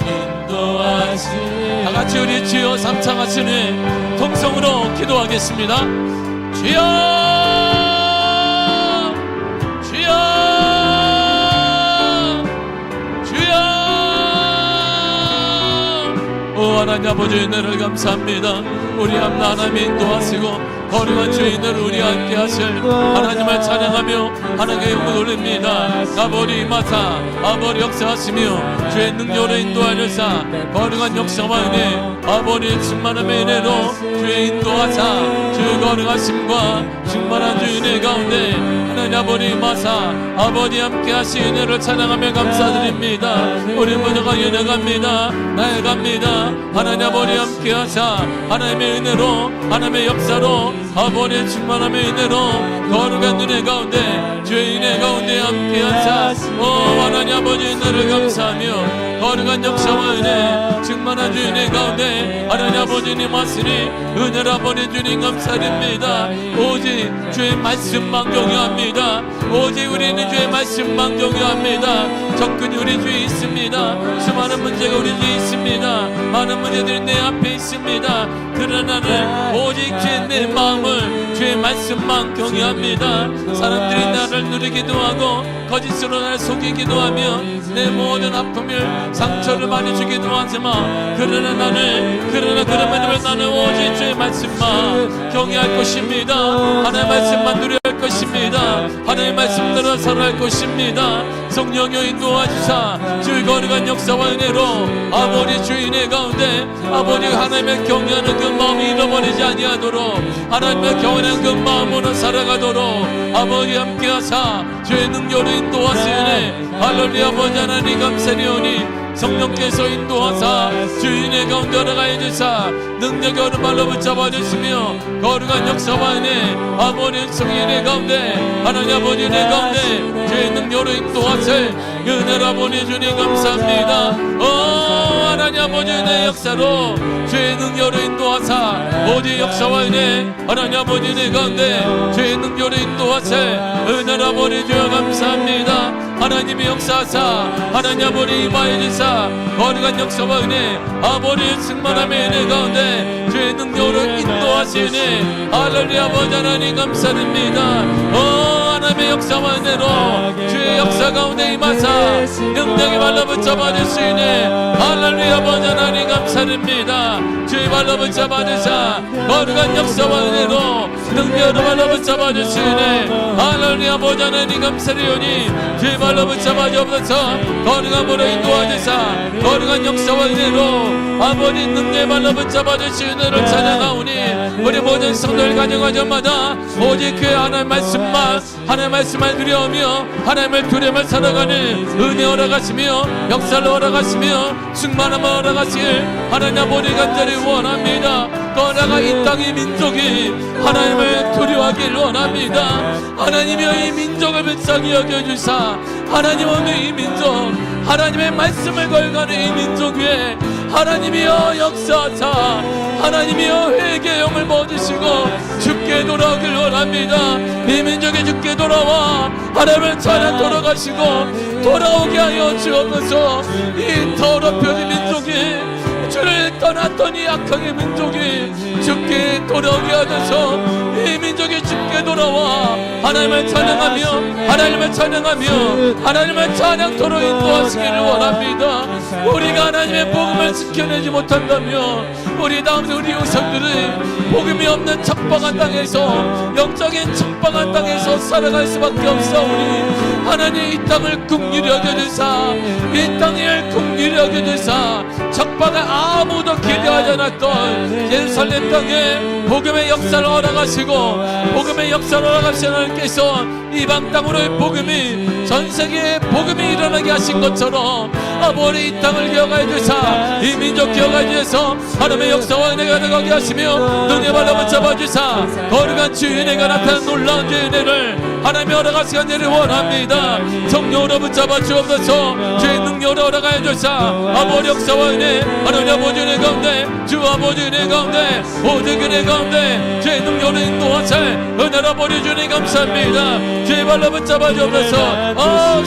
인도하시네. 다같이 우리 주여 삼창하시네 통성으로 기도하겠습니다. 주여 주여 주여. 오 하나님 아버지 은혜를 감사합니다. 우리 하나님 인도하시고 거룩한 주인을 우리 함께 하실 하나님을 찬양하며 하나님의 영광을 올립니다. 아버지 마사 아버지 역사하시며 주의 능력으로 인도하려사 거룩한 역사와 은혜 아버지 충만함의 은혜로 주의 인도하사 주 거룩하심과 충만한 주 은혜 가운데 하나님 아버지 마사 아버지 함께 하신 은혜를 찬양하며 감사드립니다. 우리 모두가 은혜갑니다. 나아갑니다. 하나님 아버지 함께 하사 하나님의 은혜로 하나님의 역사로 아버지의 충만함의 은혜로 거룩한 은혜 가운데 주의 은혜 가운데 함께 하사 오 하나님 아버지 은혜를 감사하며 거룩한 역사와 은혜 충만한 주인의 가운데 하나님 아버지님 왔으니 은혜라 보내주님 감사드립니다. 오직 주의 말씀만 경외합니다. 오직 우리는 주의 말씀만 경외합니다. 접근이 우리 주에 있습니다. 수많은 문제가 우리 주에 있습니다. 많은 문제들이 내 앞에 있습니다. 그러나 나는 오직 주의 내 마음을 주의 말씀만 경외합니다. 사람들이 나를 누리기도 하고 거짓으로 나를 속이기도 하며 내 모든 아픔을 상처를 많이 주기도 하지만 그러나 그러면 나는 오직 주의 말씀만 경외할 것입니다. 하나님의 말씀만 누려야 할 것입니다. 하나님의 말씀대로 살아갈 것입니다. 성령여 인도하시사 주의 거룩한 역사와 은혜로 아버지 주인의 가운데 아버지 하나님의 경외하는 그 마음이 잃어버리지 아니하도록 하나님의 경외하는 그 마음으로 살아가도록 아버지 함께하사 주의 능력으로 인도하시네. 할렐루야. 아버지 하나님 감사리오니 성령께서 인도하사 주인의 가운데 걸어가야 주사 능력의 오른발로 붙잡아 주시며 거룩한 역사와 은혜 아버지 성인의 가운데 하나님 아버지 내 가운데 주의 능력으로 인도하세 은혜로 아버지 주님 감사합니다. 하나님 아버지 내 역사로 주의 능력으로 인도하사 오직 역사와 은혜 하나님 아버지 내 가운데 주의 능력으로 인도하세 은혜로 아버지 주여 감사합니다. 하나님의 역사하사 하나님 아버지 임하여 주사 거룩한 역사와 은혜 아버지 승만함의 은혜 가운데 주의 능력으로 인도하시니 할렐루야. 아버지 하나님 감사드립니다. 하나님의 역사와 은혜로 주의 역사 가운데 임하사 능력의 발로 붙잡아 주시니 할렐루야. 아버지 하나님 감사드립니다. 주의 발로 붙잡아 주사 거룩한 역사와 은혜로 능력으로 발로 붙잡아 주시니 할렐루야. 아버지 하나님 감사드리오니 주의 발로 붙잡아 주옵소서. 거룩함으로 인도하시사 거룩한 역사와 은혜로 아버지 능력의 발로 붙잡아 주시는 은혜를 찬양하오니 우리 모든 성도를 가정가정마다 오직 그의 하나님의 말씀만 하나님의 말씀을 누려오며 하나님을 두려움을 살아가는 은혜 허락하시며 역사를 허락하시며 충만함을 허락하실 하나님 아버지 간절히 원합니다. 떠나가 이 땅의 민족이 하나님을 두려워하길 원합니다. 하나님이여 이 민족을 불쌍히 여겨주사 하나님의 이 민족 하나님의 말씀을 걸가는 이 민족 위에 하나님이여 역사하사 하나님이여 회개의 영을 모으시고 주께 돌아오길 원합니다. 이 민족이 주께 돌아와 하나님을 찬양 돌아가시고 돌아오게 하여 주옵소서. 이 더럽혀진 민족이 주를 떠났던 이 악하게 민족이 주께 돌아오게 하셔서 이 민족이 주께 돌아와 하나님을 찬양하며 하나님을 찬양하며 하나님을 찬양토록 인도하시기를 원합니다. 우리가 하나님의 복음을 지켜내지 못한다면 우리 다음 우리 후손들은 복음이 없는 척박한 땅에서 영적인 척박한 땅에서 살아갈 수밖에 없사오니 하나님 이 땅을 긍휼히 여겨주사 이 땅을 긍휼히 여겨주사 척박한 아무도 기대하지 않았던 예루살렘 땅에 복음의 역사를 허락하시고 복음의 역사를 허락하신 하나님께서 이방 땅으로의 복음이 전세계에 복음이 일어나게 하신 것처럼 아버지 이 땅을 기억하여 주사 이 민족 기억하여 주셔서 하나님의 역사와 은혜가 나가게 하시며 눈에 발로 붙잡아 주사 거룩한 주의 은혜가 나타난 놀라운 주의 은혜를 하나님이 허락하시기 은혜를 원합니다. 성령으로 붙잡아 주옵소서. 주의 능력으로 허락하여 주사 아버지 역사와 은혜 하나님 아버지 은혜 가운데 주 아버지 은혜 가운데 모든 은혜 가운데 주의 능력으로 인도하사 은혜로 아버지 주님 감사합니다. 주의 발로 붙잡아 주옵소서.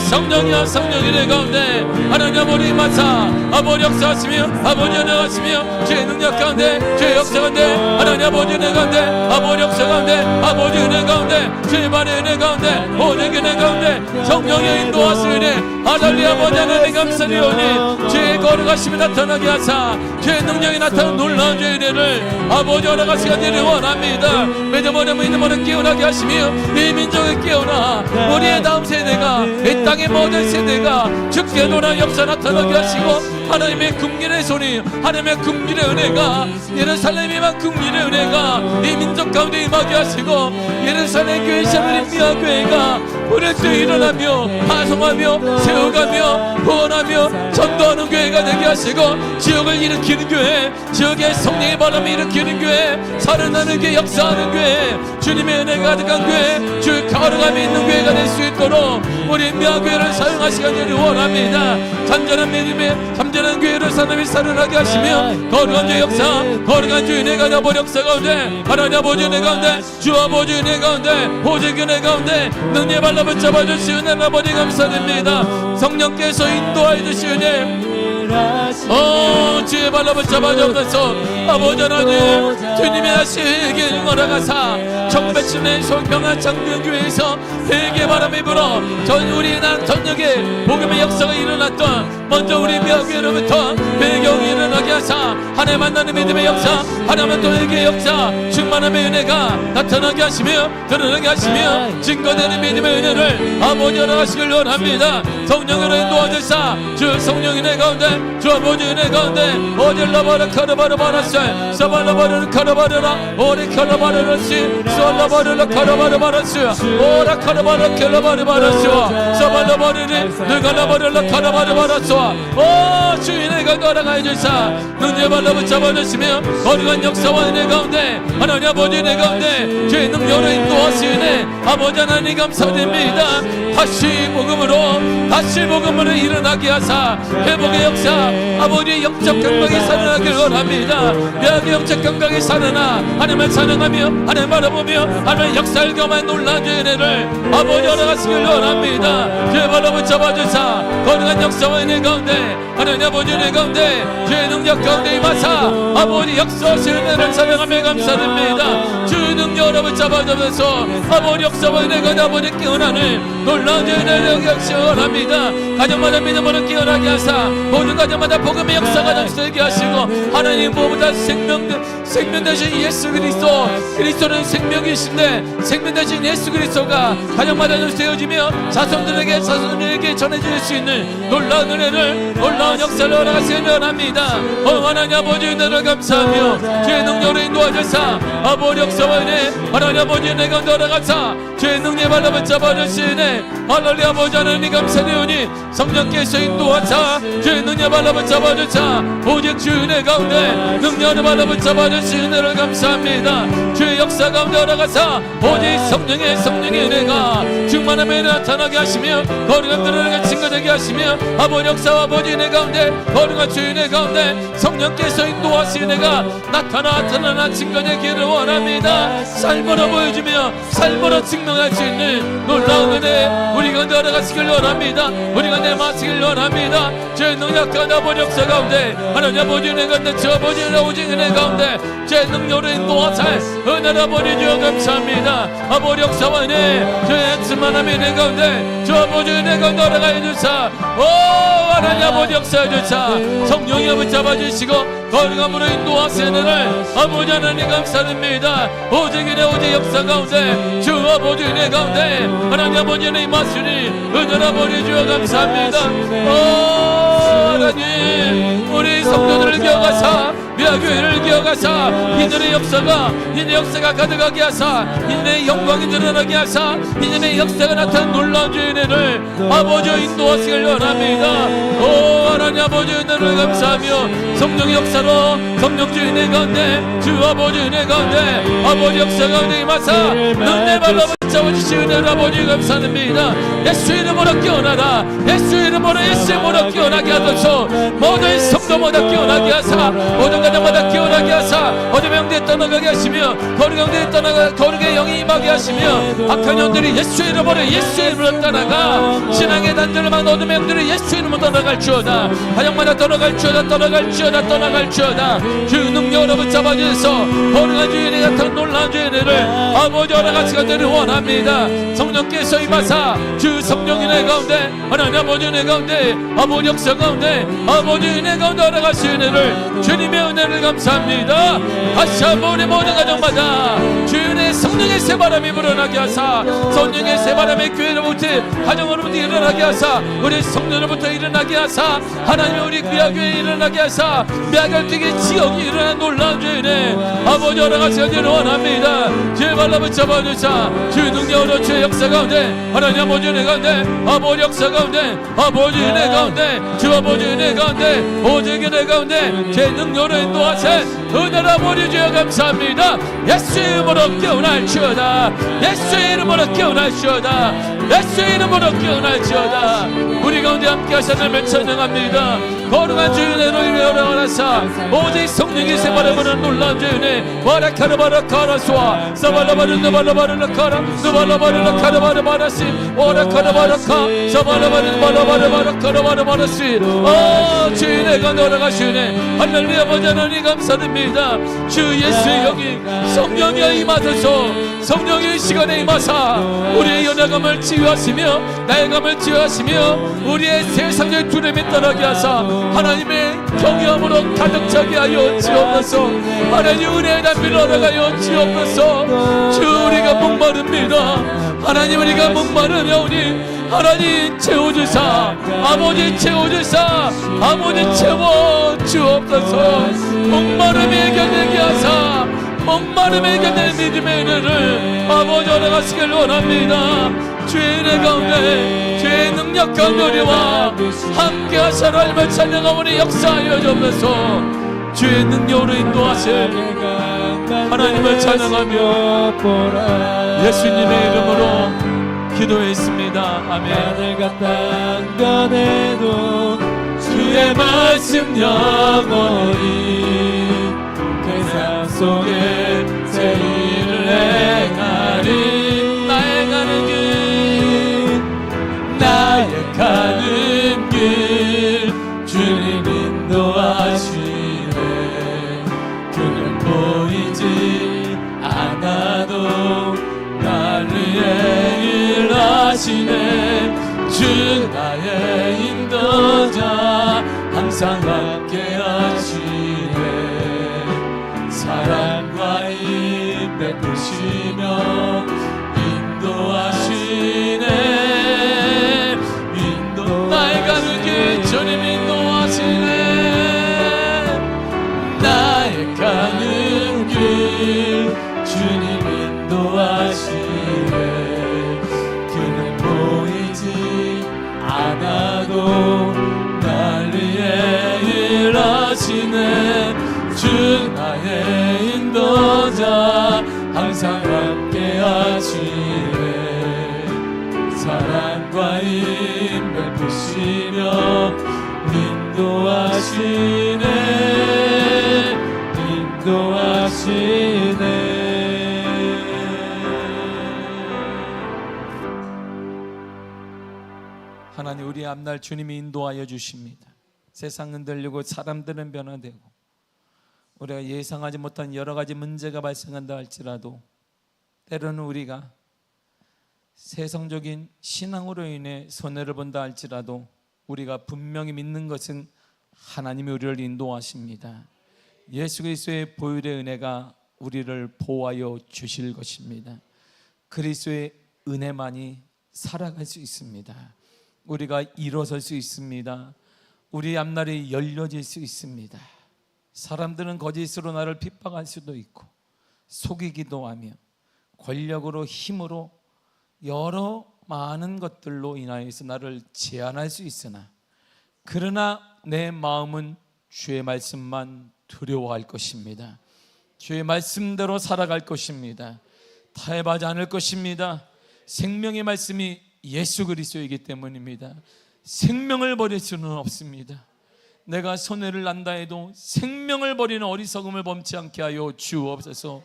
성령이야 성령의 은혜 가운데 하나님 아버지 마사 아버지 역사하시며 아버지 은혜하시며 주의 능력 가운데 주의 역사 가운데 하나님 아버지 은혜 가운데 아버지 역사 가운데 아버지 은혜 가운데 주의 발의 은혜 가운데 모든 은혜 가운데 성령의 인도하시니 할렐루야. 아버지 하나님 감사드리오니 주의 거룩하심이 나타나게 하사 주의 능력이 나타나는 놀라운 주의 은혜를 아버지 허락하시기 은혜를 원합니다. 믿음으로 믿음으로 깨어나게 하시며 이 민족을 깨어나 우리의 다음 세대가 이 땅의 모든 세대가 주께 돌아 역사 나타나게 하시고 하나님의 긍휼의 손이 하나님의 긍휼의 은혜가 예루살렘에만 긍휼의 은혜가 이 민족 가운데 임하게 하시고 예루살렘 교회 샤르림 미아 교회가 오늘 또 일어나며 파송하며 세워가며 구원하며 전도하는 교회가 되게 하시고 지역을 일으키는 교회 지역의 성령의 바람을 일으키는 교회 살아나는 교회 역사하는 교회 주님의 은혜가 가득한 교회 주의 거룩함이 있는 교회가 될 수 있도록 우리 미아교회를 사용하시기를 원합니다. 잠자는 믿음에 잠자는 교회를 사람이 살아나게 하시며 거룩한 주 역사, 거룩한 주인의 가다 보 역사 가운데 하나님 아버지 은혜 가운데 주 아버지 은혜 가운데 오직 은혜 가운데 능력 발라 붙잡아 주시는 하나님 아버지 감사드립니다. 성령께서 인도하여 주시는 주의 발로 붙잡아 주옵소서. 아버지 하나님 주님의 하시길 원하가사 1800년 소평한 창조교회에서 회개 바람이 불어 전 우리 난 전역에 복음의 역사가 일어났던 먼저 우리 미아교회로부터 배경이 일어나게 하사 하나님 만나는 믿음의 역사, 하나님은 또 회개의 역사, 충만함의 은혜가 나타나게 하시며 드러나게 하시며 증거되는 믿음의 은혜를 아버지 허락하시길 원합니다. 성령으로 인도하셔서 주 성령의 은혜 가운데 주 아버지 은혜 가운데 오질러버려 커러버려 버렸어요. 써발러버려 커러버려라 오리 커러버려라 시 쏠러버려 커러버려 버렸어요. 오라 커러버려 켈러버려 버렸어요. 써발러버리니 느갈러버려 커러버려 버렸어요. 오 주인의 가운데 허락하여 주사 능력 발로 붙잡아 주시며 거룩한 역사와 은혜 가운데 하나님 아버지 은혜 가운데 주의 능력으로 인도하시네 아버지 하나님 감사드립니다. 다시 복음으로 일어나게 하사 회복의 역사 아버지의 영적 건강이 살아나길 원합니다. 미학의 영적 건강이 살아나 하나님을 사랑하며 하나님 바라보며 하나님의 역사를 경험한 놀라운 주의 은혜를 아버지 허락하시길 원합니다. 주의 발로 붙잡아 주사 거룩한 역사와 은혜 가운데 하나님 아버지 은혜 가운데 주의 능력 가운데 임하사 아버지 역사하시는 은혜를 사랑하며 감사드립니다. 주의 능력으로 붙잡아 주면서 아버지 역사와 은혜 가운데 아버지 깨어나는 놀라운 주의 은혜를 역시원합니다. 가정마다 믿음으로 깨어나게 하사 모든 가정마다 복음의 역사가 넘치게 하시고 하나님 무엇보다 생명 되신 예수 그리스도는 생명이신데 생명 되신 예수 그리스도가 가정마다 되어지며 자손들에게 전해질 수 있는 놀라운 은혜를 놀라운 역사를 허락하시기 원합니다. 하나님 아버지 은혜를 감사하며 주의 능력으로 인도하셔서 아버지 역사와 은혜 하나님 아버지 은혜 가운데 허락하사 주의 능력 발로 붙잡아 주시네 할렐루야. 아버지 하나님 감사드리오니 성령께서 인도하사 주의 능력 발로 붙잡아 주사 오직 주의 은혜 가운데 능력을 발로 붙잡아 주시는 은혜를 감사합니다. 주의 역사 가운데 허락하사 오직 성령의 은혜가 충만함에 나타나게 하시며 거룩한 드러나게 증거되게 하시며 아버지 역사와 아버지 은혜 가운데 거룩한 주의 은혜 가운데 성령께서 인도하시는 은혜가 나타나 증거되기를 원합니다. 삶으로 보여주며 삶으로 증명할 수 있는 놀라운 은혜 우리 가운데 허락하시길 원합니다. 우리 가운데 마시길 원합니다. 주의 능력 가운데 아버지 역사 가운데 하나님 아버지 은혜 가운데 주 아버지 은혜 오직 은혜 가운데 주의 능력으로 인도하사 은혜를 아버지 주여 감사합니다. 아버지 역사와 은혜 주의 충만함의 은혜 가운데 주 아버지 은혜 가운데 허락하여 주사 오 하나님 아버지 역사해 주사 성령이 아버지 잡아주시고 거룩함으로 인도하시는 은혜를 아버지 하나님 감사드립니다. 오직 은혜 오직 역사 가운데 주 아버지 은혜 가운데 하나님 아버지 은혜 임하시니 은혜를 아버지 주여 감사합니다. 오 하나님 우리 성도들을 기억하사 미아교회를 기억하사 이들의 역사가 가득하게 하사 이들의 영광이 드러나게 하사 이들의 역사가 나타난 놀라운 주의 은혜를 아버지 인도하시길 원합니다. 오 하나님 아버지 은혜를 감사하며 성령 역사로 성령 주의 은혜 가운데 주 아버지 은혜 가운데 아버지 역사 가운데 임하사 은혜 발로 붙잡아주신 은혜를 아버지 감사드립니다. 예수 이름으로 깨어나라. 예수 이름으로 깨어나게 하소서. 모든 성도마다 깨어나게 하사 모든 가정마다 깨어나게 하사 어둠의 영들이 떠나가게 하시며 거룩의 영들이 떠나가 거룩의 영이 임하게 하시며 악한 영들이 예수 이름으로 떠나가 신앙의 단절을 막 어둠의 영들이 예수 이름으로 떠나갈지어다. 가정마다 떠나갈지어다. 주 능력으로 붙잡아주셔서 거룩한 주인의 같은 놀라운 주인을 아버지 허락하시가 되를 원합니다. 성령께서 임하사 주 성령 은혜 가운데 하나님 아버지 은혜 가운데 아버지 역사 가운데 아버지 은혜 가운데 허락하시는 은혜를 주님의 은혜를 감사합니다. 다시 한번 우리 모든 가정마다 주인의 성령의 새바람이 불어나게 하사 성령의 새바람이 교회로부터 가정으로부터 일어나게 하사 하사 우리 성도들부터 일어나게 하사 하나님 우리 귀하교회 일어나게 하사 매갈되게 지역이 일어나 놀라운 주인의 아버지 허락하시기를 원합니다. 주의 발로 붙잡아주사 주의 능력으로 주의 역사 가운데 하나님 아버지 은혜 가운데 아버지 역사 가운데 아버지 은혜 가운데 주 아버지 은혜 가운데 오직 은혜 가운데 제 능력으로 인도하세 은혜로 아버지 주여 감사합니다. 예수의 이름으로 깨어날지어다. 예수의 이름으로 깨어날지어다. 예수의 이름으로 깨어날지어다. 우리 가운데 함께 하시는 찬양합니다. 거룩한 주의 은혜로 일어나사 오직 성령이 세바라바는 놀라운 주의 은혜 와라카르바라 카라소아 사발라바르 바라바르 카라 누발라바르 카르바르 바라시 오라카르바라카 사발라바르 바라바르 카르바르 바라시 주의 은혜가 돌아가시네. 할렐루야 아버지 하나님 감사드립니다. 주 예수의 영이 성령이 임하소서. 성령의 시간에 임하사 우리의 연약함을 치유하시며 나약함을 치유하시며 우리의 세상의 두려움이 떠나게 하사 하나님의 경외함으로 가득 차게 하여 주옵소서. 하나님 은혜의 담비를 얻어가여 주옵소서. 주 우리가 목마릅니다. 하나님 우리가 목마르며 우리 하나님 채워주사 아버지 채워주사 아버지 채워 주옵소서. 목마름에 견디게 하사 목마름에 견디는 믿음의 은혜를 아버지 얻어가시길 원합니다. 주의 은혜 가운데 주의 능력 가운데 우리와 함께 하시라 하나님을 찬양하오니 역사하여 주옵소서. 주의 능력으로 인도하실 하나님을 찬양하며 예수님의 이름으로 기도했습니다. 아멘. 하늘과 땅 변해도 주의 말씀 영원히 세상 속에 제 일을 행하리. 나의 가는 길 나의 가는 길 주님 인도하시네. 그는 보이지 않아도 나를 위해 일하시네. 주 나의 인도자 항상 함께 하시네. 사랑과 힘 베푸시며 인도하시네. 나의 가는 길 주님 인도하시네. 나의 가는 길 주님 인도하시네. 그는 보이지 않아도 날 위해 일하시네. 주 나의 인도자 항상 함께 하시네. 사랑과 힘 베푸시며 인도하시네. 인도하시네. 하나님 우리 앞날 주님이 인도하여 주십니다. 세상 흔들리고 사람들은 변화되고 우리가 예상하지 못한 여러 가지 문제가 발생한다 할지라도 때로는 우리가 세상적인 신앙으로 인해 손해를 본다 할지라도 우리가 분명히 믿는 것은 하나님이 우리를 인도하십니다. 예수 그리스도의 보혈의 은혜가 우리를 보호하여 주실 것입니다. 그리스도의 은혜만이 살아갈 수 있습니다. 우리가 일어설 수 있습니다. 우리 앞날이 열려질 수 있습니다. 사람들은 거짓으로 나를 핍박할 수도 있고 속이기도 하며 권력으로 힘으로 여러 많은 것들로 인하여서 나를 제한할 수 있으나 그러나 내 마음은 주의 말씀만 두려워할 것입니다. 주의 말씀대로 살아갈 것입니다. 타협하지 않을 것입니다. 생명의 말씀이 예수 그리스도이기 때문입니다. 생명을 버릴 수는 없습니다. 내가 손해를 난다 해도 생명을 버리는 어리석음을 범치 않게 하여 주옵소서.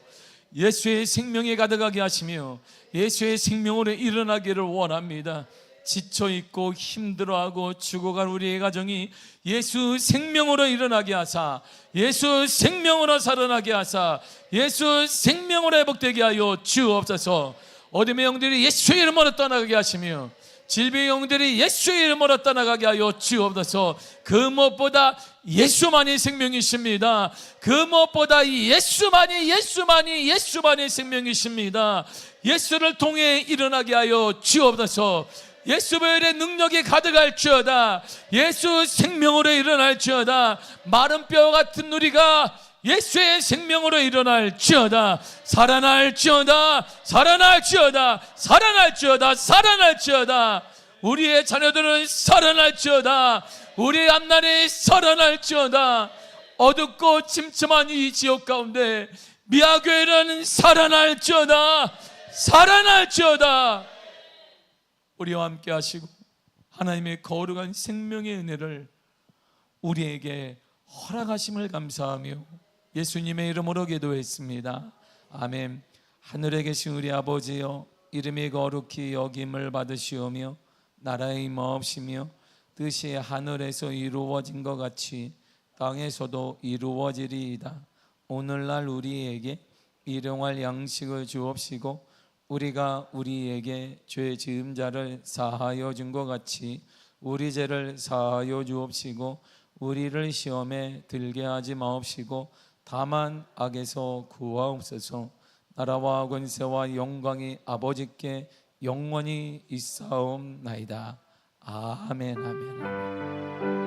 예수의 생명에 가득하게 하시며 예수의 생명으로 일어나기를 원합니다. 지쳐있고 힘들어하고 죽어간 우리의 가정이 예수 생명으로 일어나게 하사 예수 생명으로 살아나게 하사 예수 생명으로 회복되게 하여 주옵소서. 어둠의 영들이 예수의 이름으로 떠나가게 하시며 질병의 영들이 예수의 이름으로 떠나가게 하여 주옵소서. 그 무엇보다 예수만이 생명이십니다. 그 무엇보다 예수만이 생명이십니다. 예수를 통해 일어나게 하여 주옵소서. 예수 보혈의 능력이 가득할지어다. 예수 생명으로 일어날지어다. 마른 뼈 같은 우리가 예수의 생명으로 일어날지어다. 살아날지어다. 살아날지어다. 살아날지어다. 살아날지어다. 우리의 자녀들은 살아날지어다. 우리의 앞날이 살아날지어다. 어둡고 침침한 이 지역 가운데 미아교회는 살아날지어다. 살아날지어다. 우리와 함께 하시고 하나님의 거룩한 생명의 은혜를 우리에게 허락하심을 감사하며 예수님의 이름으로 기도했습니다. 아멘. 하늘에 계신 우리 아버지여, 이름이 거룩히 여김을 받으시오며 나라의 임하옵시며 뜻이 하늘에서 이루어진 것 같이 땅에서도 이루어지리이다. 오늘날 우리에게 일용할 양식을 주옵시고 우리가 우리에게 죄 지은 자를 사하여 준 것 같이 우리 죄를 사하여 주옵시고 우리를 시험에 들게 하지 마옵시고 다만 악에서 구하옵소서. 나라와 권세와 영광이 아버지께 영원히 있사옵나이다. 아멘. 아멘.